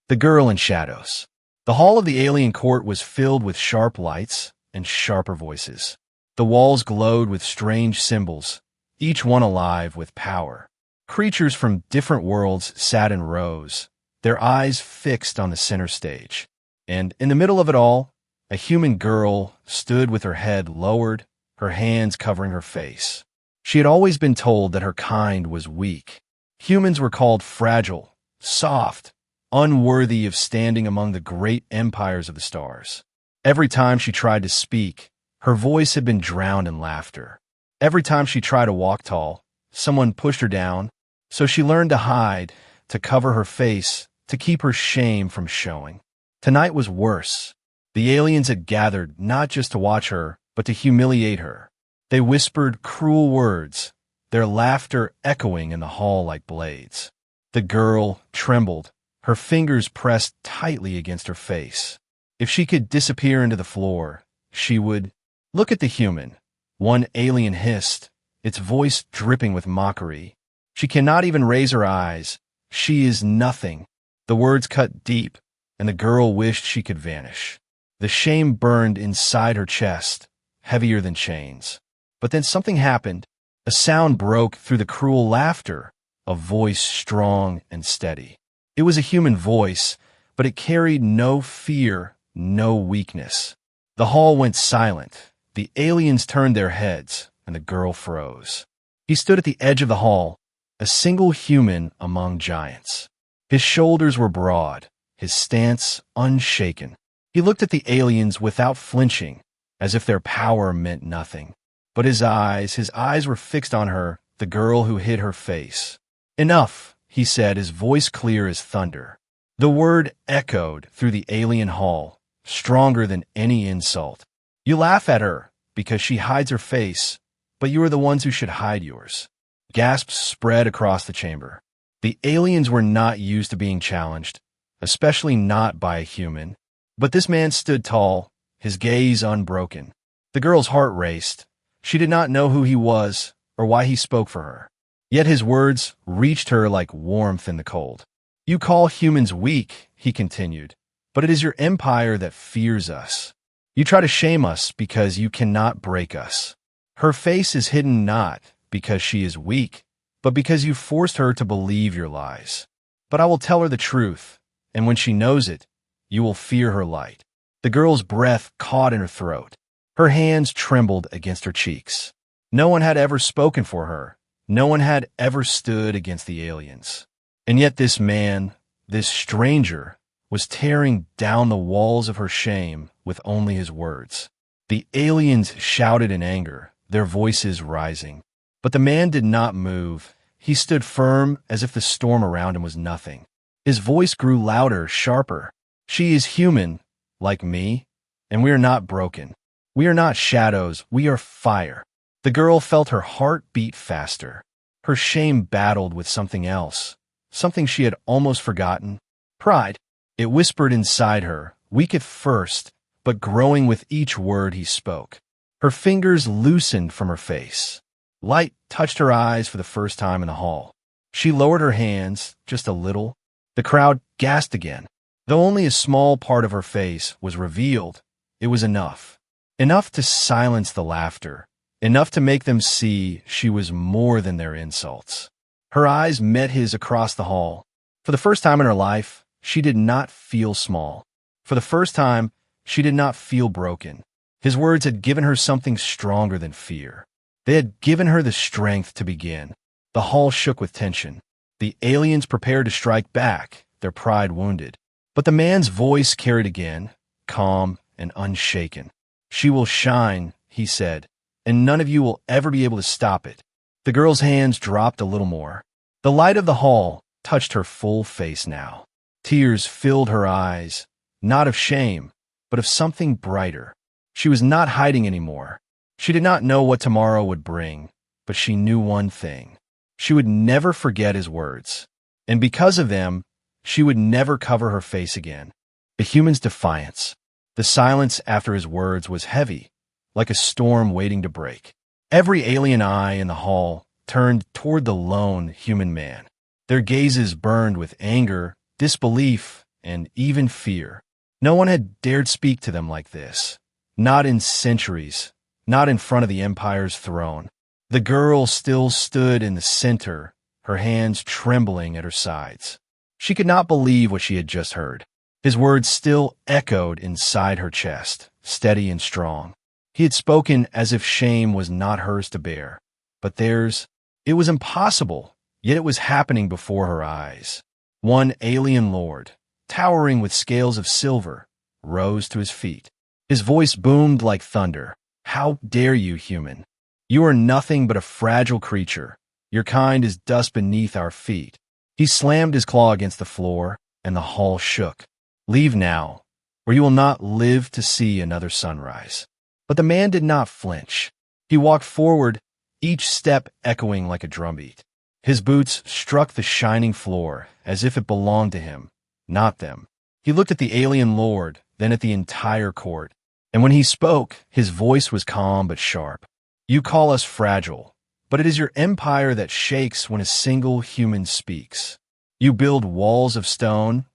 The Girl in Shadows. The hall of the alien court was filled with sharp lights and sharper voices. The walls glowed with strange symbols, each one alive with power. Creatures from different worlds sat in rows, their eyes fixed on the center stage. And in the middle of it all, a human girl stood with her head lowered, her hands covering her face. She had always been told that her kind was weak. Humans were called fragile, soft, unworthy of standing among the great empires of the stars. Every time she tried to speak, her voice had been drowned in laughter. Every time she tried to walk tall, someone pushed her down, so she learned to hide, to cover her face, to keep her shame from showing. Tonight was worse. The aliens had gathered not just to watch her, but to humiliate her. They whispered cruel words, their laughter echoing in the hall like blades. The girl trembled, her fingers pressed tightly against her face. If she could disappear into the floor, she would... Look at the human, one alien hissed, its voice dripping with mockery. She cannot even raise her eyes. She is nothing. The words cut deep, and the girl wished she could vanish. The shame burned inside her chest, heavier than chains. But then something happened. A sound broke through the cruel laughter, a voice strong and steady. It was a human voice, but it carried no fear, no weakness. The hall went silent. The aliens turned their heads, and the girl froze. He stood at the edge of the hall, a single human among giants. His shoulders were broad, his stance unshaken. He looked at the aliens without flinching, as if their power meant nothing. But his eyes were fixed on her, the girl who hid her face. "Enough," he said, his voice clear as thunder. The word echoed through the alien hall, stronger than any insult. "You laugh at her because she hides her face, but you are the ones who should hide yours." Gasps spread across the chamber. The aliens were not used to being challenged, especially not by a human. But this man stood tall, his gaze unbroken. The girl's heart raced. She did not know who he was or why he spoke for her. Yet his words reached her like warmth in the cold. "You call humans weak," he continued, "but it is your empire that fears us. You try to shame us because you cannot break us. Her face is hidden not because she is weak, but because you forced her to believe your lies. But I will tell her the truth, and when she knows it, you will fear her light." The girl's breath caught in her throat. Her hands trembled against her cheeks. No one had ever spoken for her. No one had ever stood against the aliens. And yet this man, this stranger, was tearing down the walls of her shame with only his words. The aliens shouted in anger, their voices rising. But the man did not move. He stood firm as if the storm around him was nothing. His voice grew louder, sharper. "She is human, like me, and we are not broken. We are not shadows, we are fire." The girl felt her heart beat faster. Her shame battled with something else, something she had almost forgotten. Pride. It whispered inside her, weak at first, but growing with each word he spoke. Her fingers loosened from her face. Light touched her eyes for the first time in the hall. She lowered her hands, just a little. The crowd gasped again. Though only a small part of her face was revealed, it was enough. Enough to silence the laughter. Enough to make them see she was more than their insults. Her eyes met his across the hall. For the first time in her life, she did not feel small. For the first time, she did not feel broken. His words had given her something stronger than fear. They had given her the strength to begin. The hall shook with tension. The aliens prepared to strike back, their pride wounded. But the man's voice carried again, calm and unshaken. "She will shine," he said, "and none of you will ever be able to stop it." The girl's hands dropped a little more. The light of the hall touched her full face now. Tears filled her eyes, not of shame, but of something brighter. She was not hiding anymore. She did not know what tomorrow would bring, but she knew one thing. She would never forget his words. And because of them, she would never cover her face again. The human's defiance. The silence after his words was heavy, like a storm waiting to break. Every alien eye in the hall turned toward the lone human man. Their gazes burned with anger, disbelief, and even fear. No one had dared speak to them like this. Not in centuries, not in front of the Empire's throne. The girl still stood in the center, her hands trembling at her sides. She could not believe what she had just heard. His words still echoed inside her chest, steady and strong. He had spoken as if shame was not hers to bear, but theirs. It was impossible, yet it was happening before her eyes. One alien lord, towering with scales of silver, rose to his feet. His voice boomed like thunder. "How dare you, human? You are nothing but a fragile creature. Your kind is dust beneath our feet." He slammed his claw against the floor, and the hall shook. "Leave now, or you will not live to see another sunrise." But the man did not flinch. He walked forward, each step echoing like a drumbeat. His boots struck the shining floor as if it belonged to him, not them. He looked at the alien lord, then at the entire court. And when he spoke, his voice was calm but sharp. "You call us fragile, but it is your empire that shakes when a single human speaks. You build walls of stone,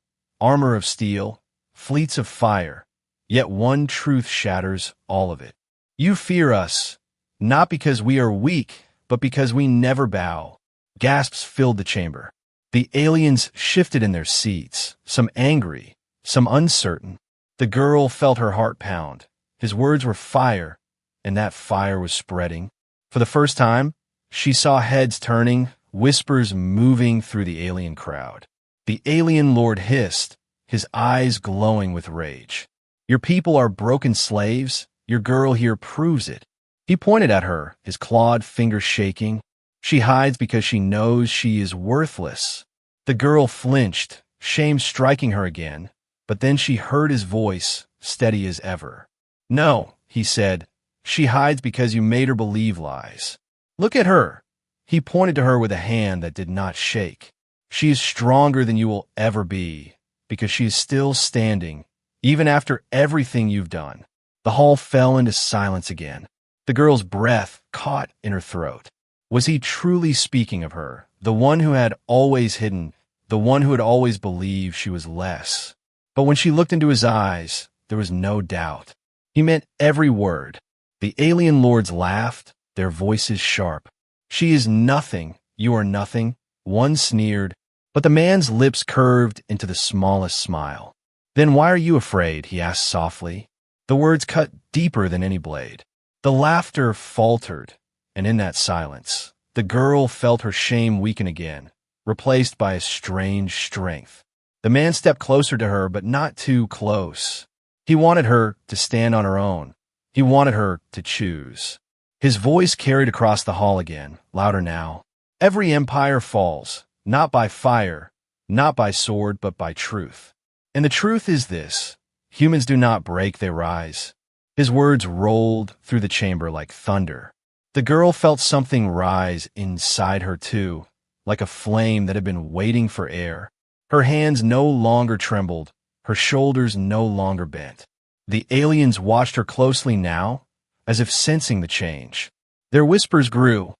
armor of steel, fleets of fire, yet one truth shatters all of it. You fear us, not because we are weak, but because we never bow." Gasps filled the chamber. The aliens shifted in their seats, some angry, some uncertain. The girl felt her heart pound. His words were fire, and that fire was spreading. For the first time, she saw heads turning, whispers moving through the alien crowd. The alien lord hissed, his eyes glowing with rage. "Your people are broken slaves. Your girl here proves it." He pointed at her, his clawed fingers shaking. "She hides because she knows she is worthless." The girl flinched, shame striking her again, but then she heard his voice, steady as ever. "No," he said, "she hides because you made her believe lies. Look at her." He pointed to her with a hand that did not shake. "She is stronger than you will ever be, because she is still standing, even after everything you've done." The hall fell into silence again. The girl's breath caught in her throat. Was he truly speaking of her, the one who had always hidden, the one who had always believed she was less? But when she looked into his eyes, there was no doubt. He meant every word. The alien lords laughed, their voices sharp. "She is nothing, you are nothing," one sneered, but the man's lips curved into the smallest smile. "Then why are you afraid?" he asked softly. The words cut deeper than any blade. The laughter faltered, and in that silence, the girl felt her shame weaken again, replaced by a strange strength. The man stepped closer to her, but not too close. He wanted her to stand on her own. He wanted her to choose. His voice carried across the hall again, louder now. "Every empire falls, not by fire, not by sword, but by truth. And the truth is this: humans do not break, they rise." His words rolled through the chamber like thunder. The girl felt something rise inside her too, like a flame that had been waiting for air. Her hands no longer trembled, her shoulders no longer bent. The aliens watched her closely now, as if sensing the change. Their whispers grew,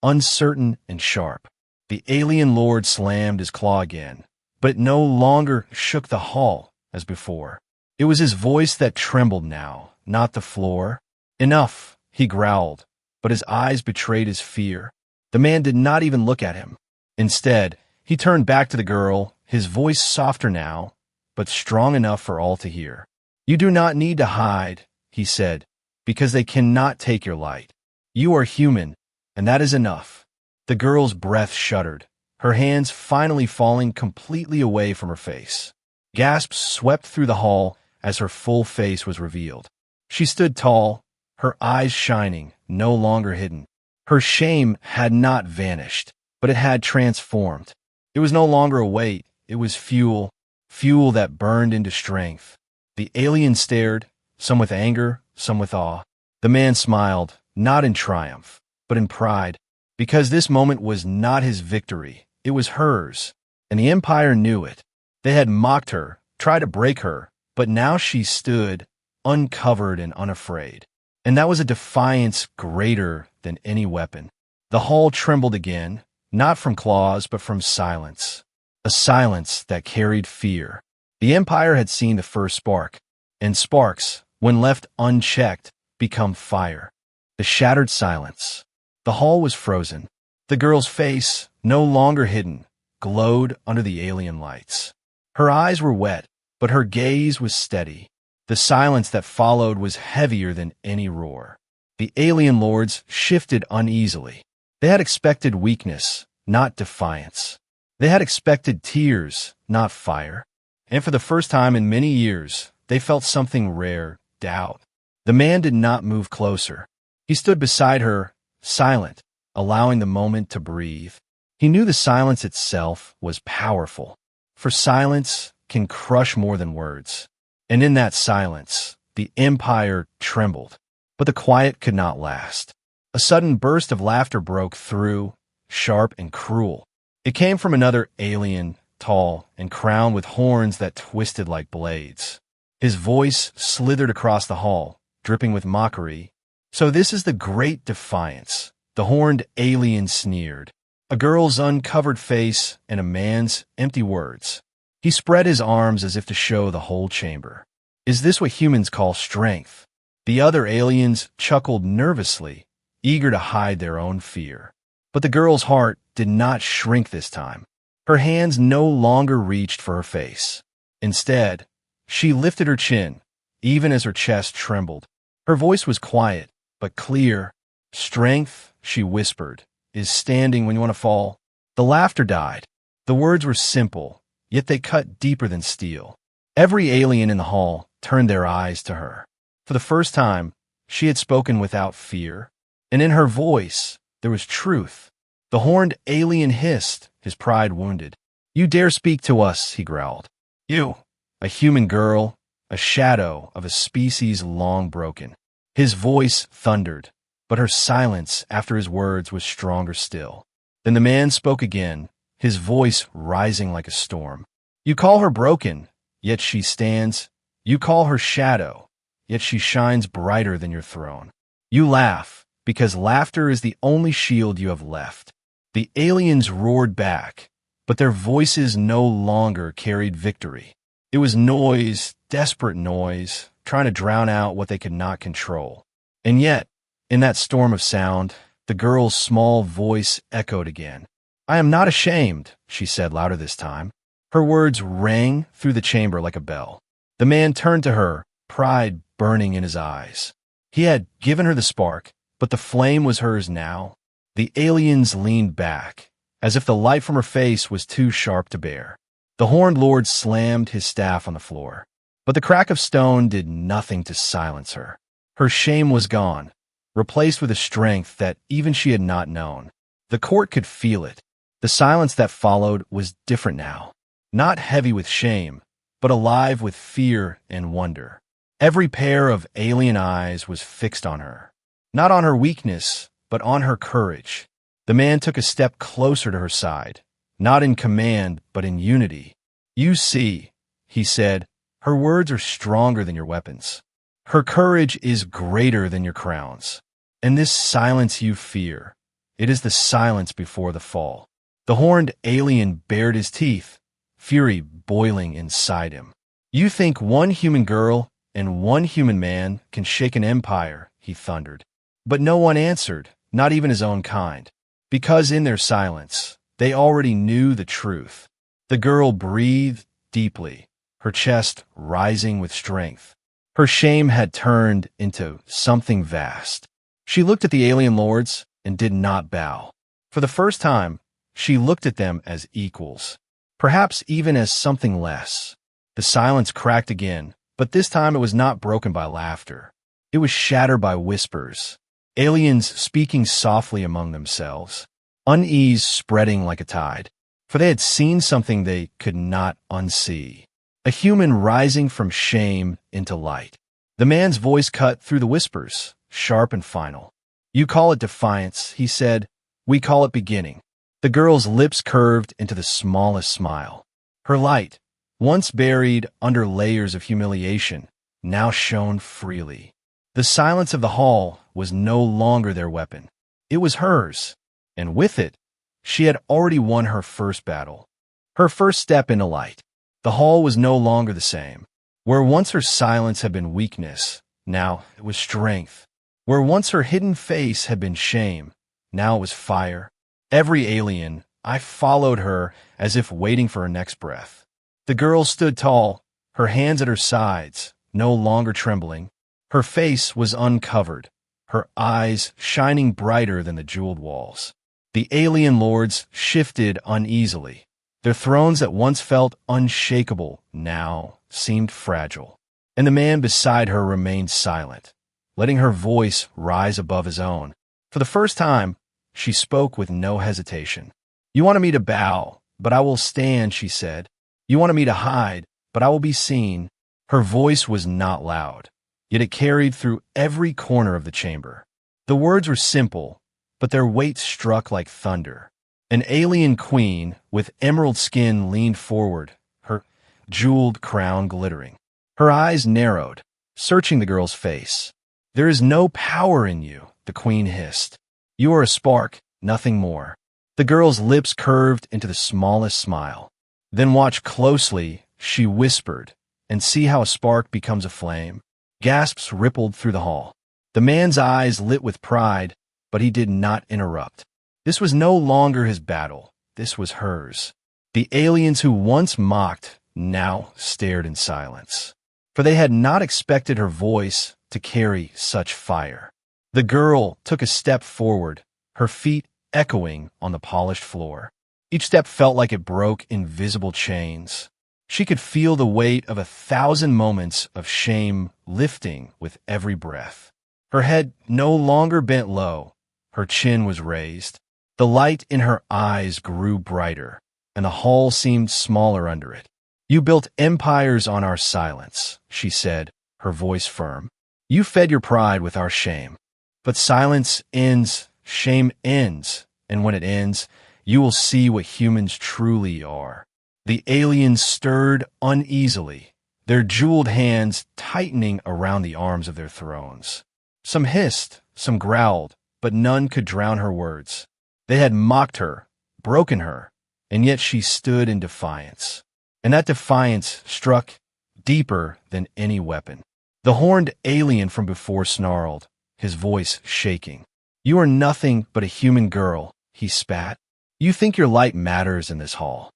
uncertain and sharp. The alien lord slammed his claw again, but it no longer shook the hall as before. It was his voice that trembled now, not the floor. "Enough," he growled, but his eyes betrayed his fear. The man did not even look at him. Instead, he turned back to the girl, his voice softer now, but strong enough for all to hear. "You do not need to hide," he said, "because they cannot take your light. You are human, and that is enough." The girl's breath shuddered, her hands finally falling completely away from her face. Gasps swept through the hall as her full face was revealed. She stood tall, her eyes shining, no longer hidden. Her shame had not vanished, but it had transformed. It was no longer a weight, it was fuel, fuel that burned into strength. The alien stared, some with anger, some with awe. The man smiled, not in triumph, but in pride, because this moment was not his victory, it was hers, and the Empire knew it. They had mocked her, tried to break her, but now she stood, uncovered and unafraid. And that was a defiance greater than any weapon. The hall trembled again, not from claws, but from silence. A silence that carried fear. The Empire had seen the first spark, and sparks, when left unchecked, become fire. The shattered silence. The hall was frozen. The girl's face, no longer hidden, glowed under the alien lights. Her eyes were wet, but her gaze was steady. The silence that followed was heavier than any roar. The alien lords shifted uneasily. They had expected weakness, not defiance. They had expected tears, not fire. And for the first time in many years, they felt something rare, doubt. The man did not move closer. He stood beside her, silent, allowing the moment to breathe. He knew the silence itself was powerful, for silence can crush more than words. And in that silence, the Empire trembled. But the quiet could not last. A sudden burst of laughter broke through, sharp and cruel. It came from another alien, tall and crowned with horns that twisted like blades. His voice slithered across the hall, dripping with mockery. "So this is the great defiance," the horned alien sneered. A girl's uncovered face and a man's empty words. He spread his arms as if to show the whole chamber. "Is this what humans call strength?" The other aliens chuckled nervously, eager to hide their own fear. But the girl's heart did not shrink this time. Her hands no longer reached for her face. Instead, she lifted her chin, even as her chest trembled. Her voice was quiet, but clear. "Strength," she whispered, "is standing when you want to fall." The laughter died. The words were simple, yet they cut deeper than steel. Every alien in the hall turned their eyes to her. For the first time, she had spoken without fear, and in her voice there was truth. The horned alien hissed, his pride wounded. "You dare speak to us," he growled. "You, a human girl, a shadow of a species long broken." His voice thundered, but her silence after his words was stronger still. Then the man spoke again, his voice rising like a storm. "You call her broken, yet she stands. You call her shadow, yet she shines brighter than your throne. You laugh, because laughter is the only shield you have left." The aliens roared back, but their voices no longer carried victory. It was noise, desperate noise, trying to drown out what they could not control. And yet, in that storm of sound, the girl's small voice echoed again. "I am not ashamed," she said louder this time. Her words rang through the chamber like a bell. The man turned to her, pride burning in his eyes. He had given her the spark, but the flame was hers now. The aliens leaned back, as if the light from her face was too sharp to bear. The horned lord slammed his staff on the floor, but the crack of stone did nothing to silence her. Her shame was gone, replaced with a strength that even she had not known. The court could feel it. The silence that followed was different now, not heavy with shame, but alive with fear and wonder. Every pair of alien eyes was fixed on her, not on her weakness, but on her courage. The man took a step closer to her side, not in command, but in unity. "You see," he said, "her words are stronger than your weapons. Her courage is greater than your crowns. And this silence you fear, it is the silence before the fall." The horned alien bared his teeth, fury boiling inside him. "You think one human girl and one human man can shake an empire," he thundered. But no one answered, not even his own kind, because in their silence, they already knew the truth. The girl breathed deeply, her chest rising with strength. Her shame had turned into something vast. She looked at the alien lords and did not bow. For the first time, she looked at them as equals, perhaps even as something less. The silence cracked again, but this time it was not broken by laughter. It was shattered by whispers, aliens speaking softly among themselves, unease spreading like a tide, for they had seen something they could not unsee. A human rising from shame into light. The man's voice cut through the whispers, sharp and final. "You call it defiance," he said. "We call it beginning." The girl's lips curved into the smallest smile. Her light, once buried under layers of humiliation, now shone freely. The silence of the hall was no longer their weapon. It was hers, and with it, she had already won her first battle, her first step into light. The hall was no longer the same. Where once her silence had been weakness, now it was strength. Where once her hidden face had been shame, now it was fire. Every alien, I followed her as if waiting for her next breath. The girl stood tall, her hands at her sides, no longer trembling. Her face was uncovered, her eyes shining brighter than the jeweled walls. The alien lords shifted uneasily. Their thrones that once felt unshakable now seemed fragile. And the man beside her remained silent, letting her voice rise above his own. For the first time, she spoke with no hesitation. "You wanted me to bow, but I will stand," she said. "You wanted me to hide, but I will be seen." Her voice was not loud, yet it carried through every corner of the chamber. The words were simple, but their weight struck like thunder. An alien queen with emerald skin leaned forward, her jeweled crown glittering. Her eyes narrowed, searching the girl's face. "There is no power in you," the queen hissed. "You are a spark, nothing more." The girl's lips curved into the smallest smile. "Then watch closely," she whispered, "and see how a spark becomes a flame." Gasps rippled through the hall. The man's eyes lit with pride, but he did not interrupt. This was no longer his battle. This was hers. The aliens who once mocked now stared in silence, for they had not expected her voice to carry such fire. The girl took a step forward, her feet echoing on the polished floor. Each step felt like it broke invisible chains. She could feel the weight of 1,000 moments of shame lifting with every breath. Her head no longer bent low. Her chin was raised. The light in her eyes grew brighter, and the hall seemed smaller under it. "You built empires on our silence," she said, her voice firm. "You fed your pride with our shame. But silence ends, shame ends, and when it ends, you will see what humans truly are." The aliens stirred uneasily, their jeweled hands tightening around the arms of their thrones. Some hissed, some growled, but none could drown her words. They had mocked her, broken her, and yet she stood in defiance. And that defiance struck deeper than any weapon. The horned alien from before snarled, his voice shaking. "You are nothing but a human girl," he spat. "You think your light matters in this hall."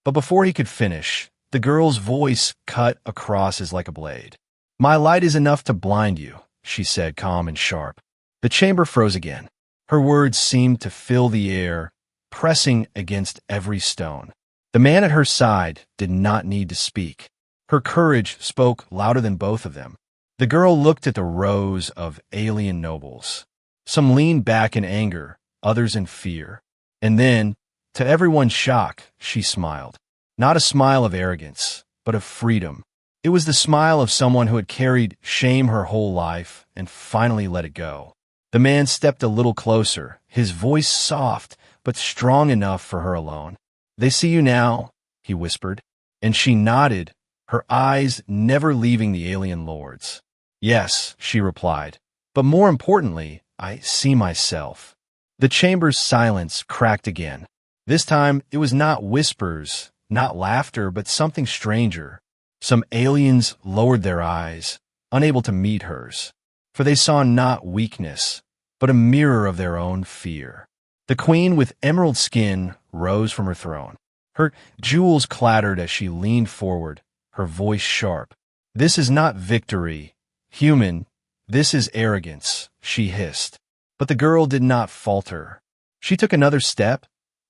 But before he could finish, the girl's voice cut across as like a blade. "My light is enough to blind you," she said, calm and sharp. The chamber froze again. Her words seemed to fill the air, pressing against every stone. The man at her side did not need to speak. Her courage spoke louder than both of them. The girl looked at the rows of alien nobles. Some leaned back in anger, others in fear. And then, to everyone's shock, she smiled. Not a smile of arrogance, but of freedom. It was the smile of someone who had carried shame her whole life and finally let it go. The man stepped a little closer, his voice soft, but strong enough for her alone. "They see you now," he whispered, and she nodded, her eyes never leaving the alien lords. "Yes," she replied, "but more importantly, I see myself." The chamber's silence cracked again. This time, it was not whispers, not laughter, but something stranger. Some aliens lowered their eyes, unable to meet hers, for they saw not weakness, but a mirror of their own fear. The queen with emerald skin rose from her throne. Her jewels clattered as she leaned forward, her voice sharp. "This is not victory, human, this is arrogance," she hissed. But the girl did not falter. She took another step,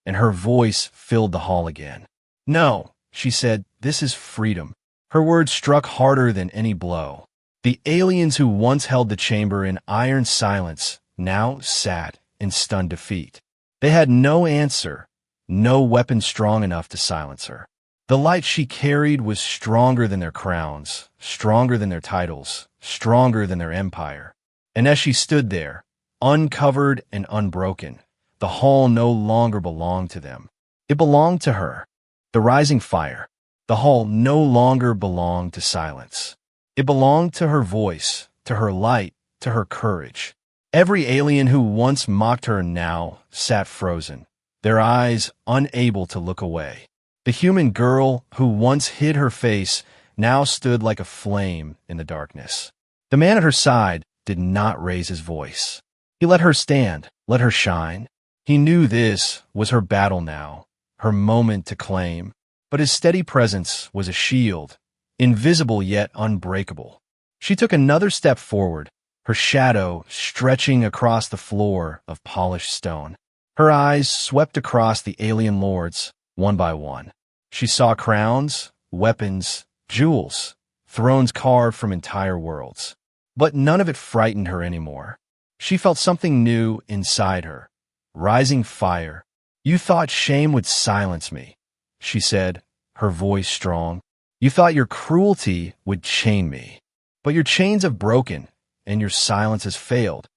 and her voice filled the hall again. "No," she said, "this is freedom." Her words struck harder than any blow. The aliens who once held the chamber in iron silence now sat in stunned defeat. They had no answer, no weapon strong enough to silence her. The light she carried was stronger than their crowns, stronger than their titles, stronger than their empire. And as she stood there, uncovered and unbroken, the hall no longer belonged to them. It belonged to her. The rising fire. The hall no longer belonged to silence. It belonged to her voice, to her light, to her courage. Every alien who once mocked her now sat frozen, their eyes unable to look away. The human girl who once hid her face now stood like a flame in the darkness. The man at her side did not raise his voice. He let her stand, let her shine. He knew this was her battle now, her moment to claim. But his steady presence was a shield, invisible yet unbreakable. She took another step forward, her shadow stretching across the floor of polished stone. Her eyes swept across the alien lords, one by one. She saw crowns, weapons, jewels, thrones carved from entire worlds. But none of it frightened her anymore. She felt something new inside her, rising fire. "You thought shame would silence me," she said, her voice strong. "You thought your cruelty would chain me. But your chains have broken, and your silence has failed."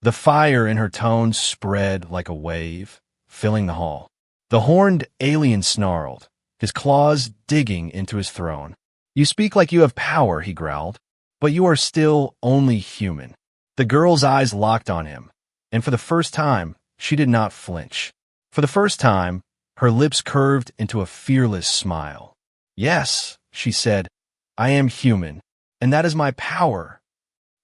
The fire in her tones spread like a wave, filling the hall. The horned alien snarled, his claws digging into his throne. "You speak like you have power," he growled, "but you are still only human." The girl's eyes locked on him, and for the first time, she did not flinch. For the first time, her lips curved into a fearless smile. "Yes," she said, "I am human, and that is my power."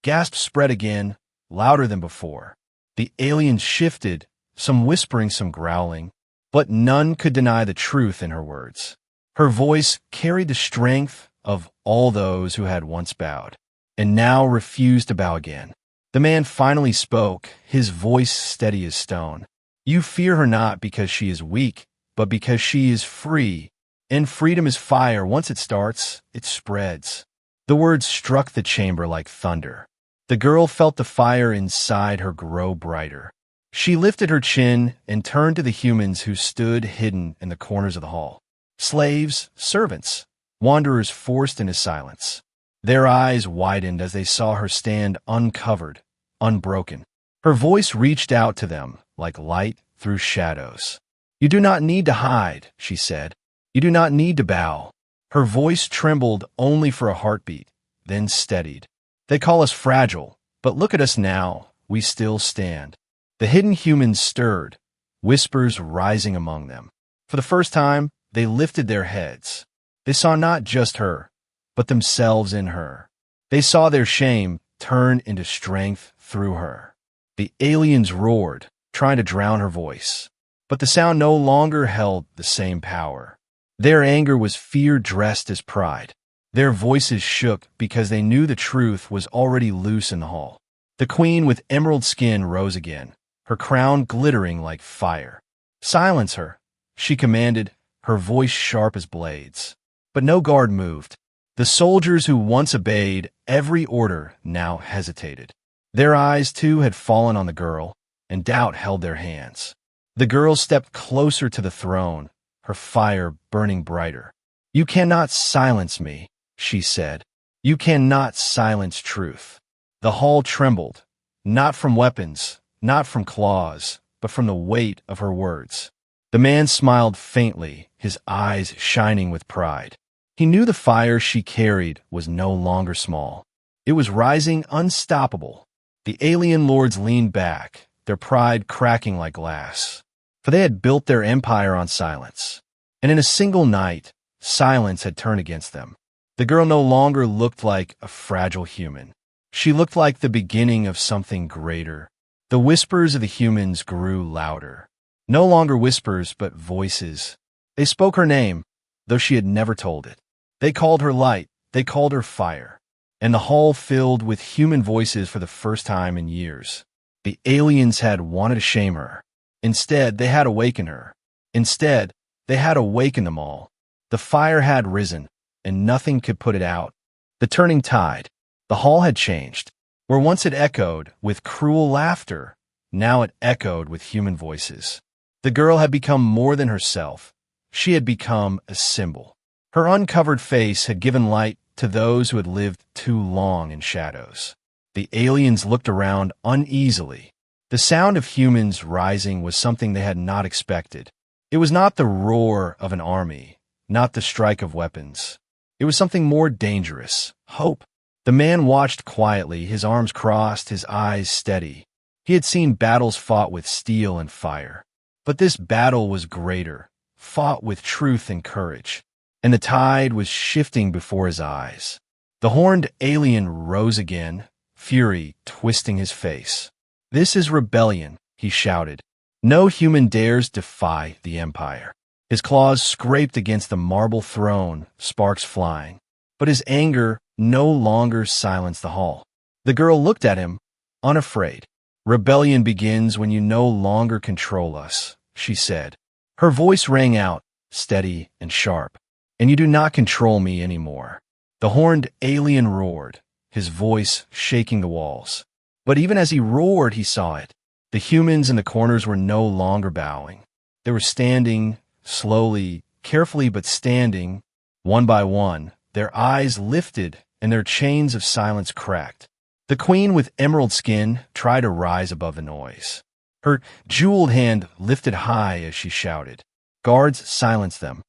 Gasps spread again, louder than before. The aliens shifted, some whispering, some growling, but none could deny the truth in her words. Her voice carried the strength of all those who had once bowed, and now refused to bow again. The man finally spoke, his voice steady as stone. "You fear her not because she is weak, but because she is free. And freedom is fire. Once it starts, it spreads." The words struck the chamber like thunder. The girl felt the fire inside her grow brighter. She lifted her chin and turned to the humans who stood hidden in the corners of the hall. Slaves, servants, wanderers forced into silence. Their eyes widened as they saw her stand uncovered, unbroken. Her voice reached out to them like light through shadows. "You do not need to hide," she said. "You do not need to bow." Her voice trembled only for a heartbeat, then steadied. "They call us fragile, but look at us now. We still stand." The hidden humans stirred, whispers rising among them. For the first time, they lifted their heads. They saw not just her, but themselves in her. They saw their shame turn into strength through her. The aliens roared, trying to drown her voice. But the sound no longer held the same power. Their anger was fear dressed as pride. Their voices shook because they knew the truth was already loose in the hall. The queen with emerald skin rose again, her crown glittering like fire. "Silence her," she commanded, her voice sharp as blades. But no guard moved. The soldiers who once obeyed every order now hesitated. Their eyes, too, had fallen on the girl, and doubt held their hands. The girl stepped closer to the throne, her fire burning brighter. "You cannot silence me," she said. "You cannot silence truth." The hall trembled, not from weapons, not from claws, but from the weight of her words. The man smiled faintly, his eyes shining with pride. He knew the fire she carried was no longer small. It was rising unstoppable. The alien lords leaned back, their pride cracking like glass. For they had built their empire on silence. And in a single night, silence had turned against them. The girl no longer looked like a fragile human. She looked like the beginning of something greater. The whispers of the humans grew louder. No longer whispers, but voices. They spoke her name, though she had never told it. They called her light. They called her fire. And the hall filled with human voices for the first time in years. The aliens had wanted to shame her. Instead, they had awakened her. Instead, they had awakened them all. The fire had risen, and nothing could put it out. The turning tide. The hall had changed. Where once it echoed with cruel laughter, now it echoed with human voices. The girl had become more than herself. She had become a symbol. Her uncovered face had given light to those who had lived too long in shadows. The aliens looked around uneasily. The sound of humans rising was something they had not expected. It was not the roar of an army, not the strike of weapons. It was something more dangerous, hope. The man watched quietly, his arms crossed, his eyes steady. He had seen battles fought with steel and fire. But this battle was greater, fought with truth and courage, and the tide was shifting before his eyes. The horned alien rose again, fury twisting his face. "This is rebellion," he shouted. "No human dares defy the Empire." His claws scraped against the marble throne, sparks flying. But his anger no longer silenced the hall. The girl looked at him, unafraid. "Rebellion begins when you no longer control us," she said. Her voice rang out, steady and sharp. "And you do not control me anymore." The horned alien roared, his voice shaking the walls. But even as he roared, he saw it. The humans in the corners were no longer bowing. They were standing, slowly, carefully but standing, one by one, their eyes lifted and their chains of silence cracked. The queen with emerald skin tried to rise above the noise. Her jeweled hand lifted high as she shouted. Guards silenced them.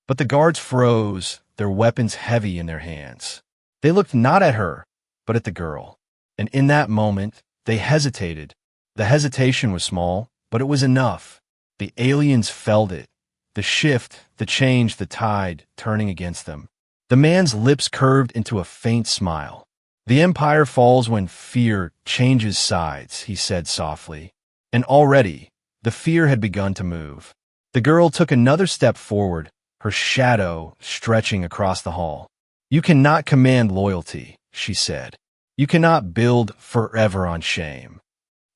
But the guards froze, their weapons heavy in their hands. They looked not at her, but at the girl. And in that moment, they hesitated. The hesitation was small, but it was enough. The aliens felt it. The shift, the change, the tide turning against them. The man's lips curved into a faint smile. "The Empire falls when fear changes sides," he said softly. And already, the fear had begun to move. The girl took another step forward, her shadow stretching across the hall. "You cannot command loyalty," she said. "You cannot build forever on shame.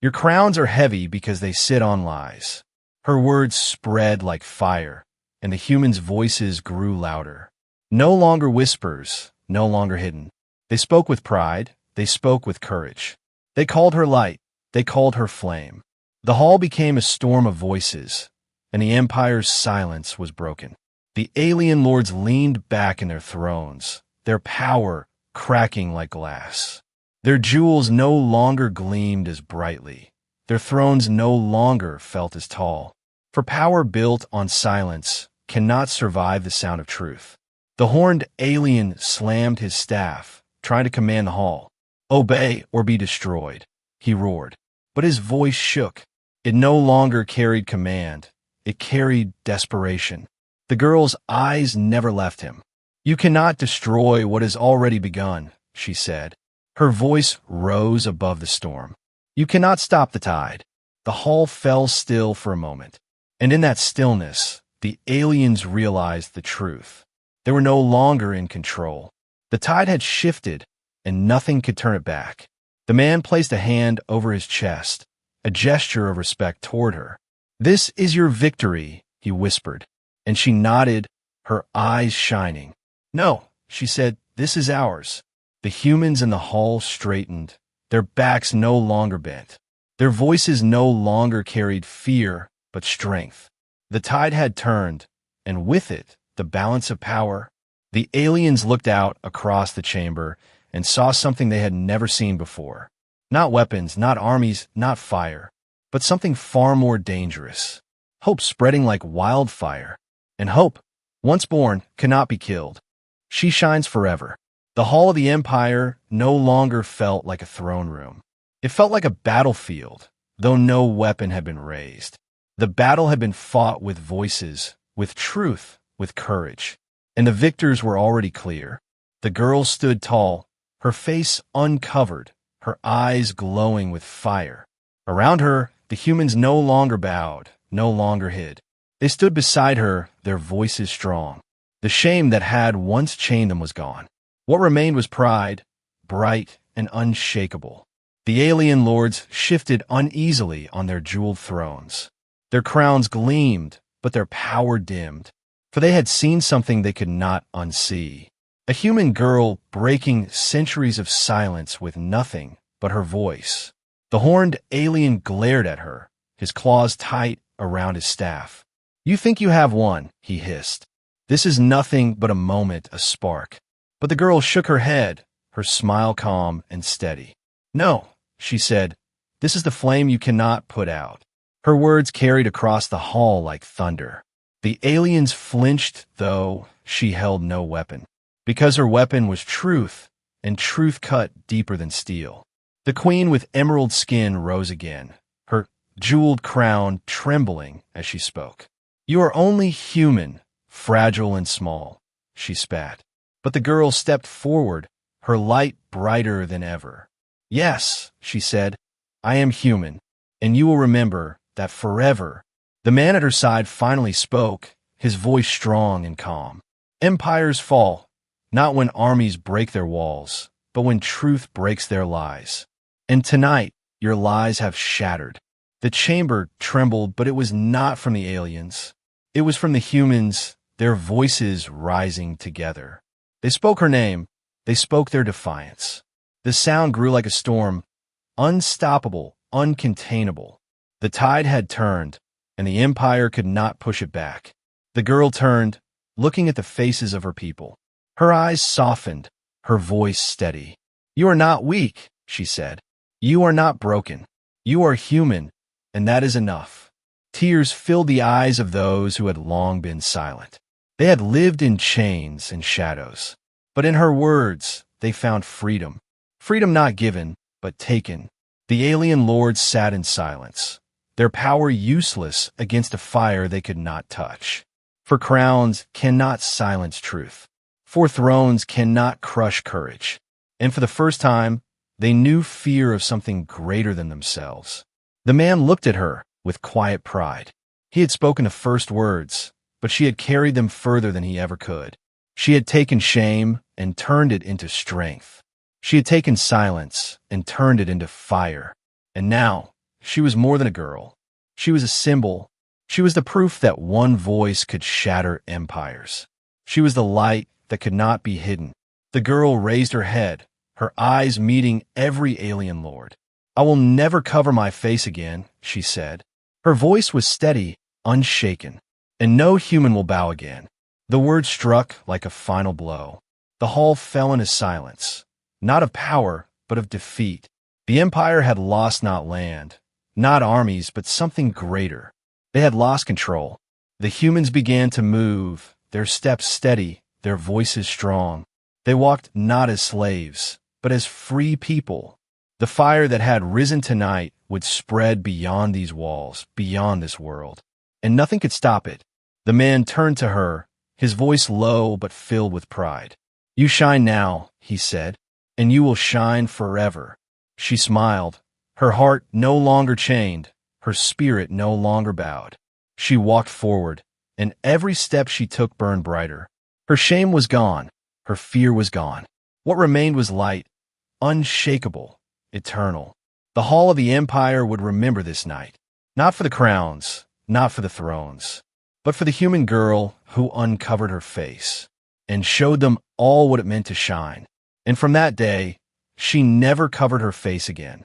Your crowns are heavy because they sit on lies." Her words spread like fire, and the humans' voices grew louder. No longer whispers, no longer hidden. They spoke with pride, they spoke with courage. They called her light, they called her flame. The hall became a storm of voices, and the Empire's silence was broken. The alien lords leaned back in their thrones, their power cracking like glass. Their jewels no longer gleamed as brightly. Their thrones no longer felt as tall. For power built on silence cannot survive the sound of truth. The horned alien slammed his staff, trying to command the hall. "Obey or be destroyed," he roared. But his voice shook. It no longer carried command. It carried desperation. The girl's eyes never left him. "You cannot destroy what has already begun," she said. Her voice rose above the storm. "You cannot stop the tide." The hall fell still for a moment. And in that stillness, the aliens realized the truth. They were no longer in control. The tide had shifted, and nothing could turn it back. The man placed a hand over his chest, a gesture of respect toward her. "This is your victory," he whispered, and she nodded, her eyes shining. "No," she said, "this is ours." The humans in the hall straightened, their backs no longer bent. Their voices no longer carried fear, but strength. The tide had turned, and with it, the balance of power. The aliens looked out across the chamber and saw something they had never seen before. Not weapons, not armies, not fire, but something far more dangerous. Hope spreading like wildfire. And hope, once born, cannot be killed. She shines forever. The hall of the Empire no longer felt like a throne room. It felt like a battlefield, though no weapon had been raised. The battle had been fought with voices, with truth, with courage. And the victors were already clear. The girl stood tall, her face uncovered, her eyes glowing with fire. Around her, the humans no longer bowed, no longer hid. They stood beside her, their voices strong. The shame that had once chained them was gone. What remained was pride, bright and unshakable. The alien lords shifted uneasily on their jeweled thrones. Their crowns gleamed, but their power dimmed, for they had seen something they could not unsee. A human girl breaking centuries of silence with nothing but her voice. The horned alien glared at her, his claws tight around his staff. "You think you have won," he hissed. "This is nothing but a moment, a spark." But the girl shook her head, her smile calm and steady. "No," she said, "this is the flame you cannot put out." Her words carried across the hall like thunder. The aliens flinched, though she held no weapon, because her weapon was truth, and truth cut deeper than steel. The queen with emerald skin rose again, her jeweled crown trembling as she spoke. You are only human, fragile and small, she spat. But the girl stepped forward, her light brighter than ever. Yes, she said, I am human, and you will remember that forever. The man at her side finally spoke, his voice strong and calm. Empires fall, not when armies break their walls, but when truth breaks their lies. And tonight, your lies have shattered. The chamber trembled, but it was not from the aliens. It was from the humans, their voices rising together. They spoke her name. They spoke their defiance. The sound grew like a storm, unstoppable, uncontainable. The tide had turned, and the empire could not push it back. The girl turned, looking at the faces of her people. Her eyes softened, her voice steady. You are not weak, she said. You are not broken. You are human, and that is enough. Tears filled the eyes of those who had long been silent. They had lived in chains and shadows. But in her words, they found freedom. Freedom not given, but taken. The alien lords sat in silence, their power useless against a fire they could not touch. For crowns cannot silence truth. For thrones cannot crush courage. And for the first time, they knew fear of something greater than themselves. The man looked at her with quiet pride. He had spoken the first words, but she had carried them further than he ever could. She had taken shame and turned it into strength. She had taken silence and turned it into fire. And now, she was more than a girl. She was a symbol. She was the proof that one voice could shatter empires. She was the light that could not be hidden. The girl raised her head, her eyes meeting every alien lord. I will never cover my face again, she said. Her voice was steady, unshaken. And no human will bow again. The word struck like a final blow. The hall fell into silence, not of power, but of defeat. The empire had lost not land, not armies, but something greater. They had lost control. The humans began to move, their steps steady, their voices strong. They walked not as slaves, but as free people. The fire that had risen tonight would spread beyond these walls, beyond this world. And nothing could stop it. The man turned to her, his voice low but filled with pride. You shine now, he said, and you will shine forever. She smiled, her heart no longer chained, her spirit no longer bowed. She walked forward, and every step she took burned brighter. Her shame was gone, her fear was gone. What remained was light, unshakable, eternal. The hall of the empire would remember this night, not for the crowns, not for the thrones, but for the human girl who uncovered her face and showed them all what it meant to shine. And from that day, she never covered her face again.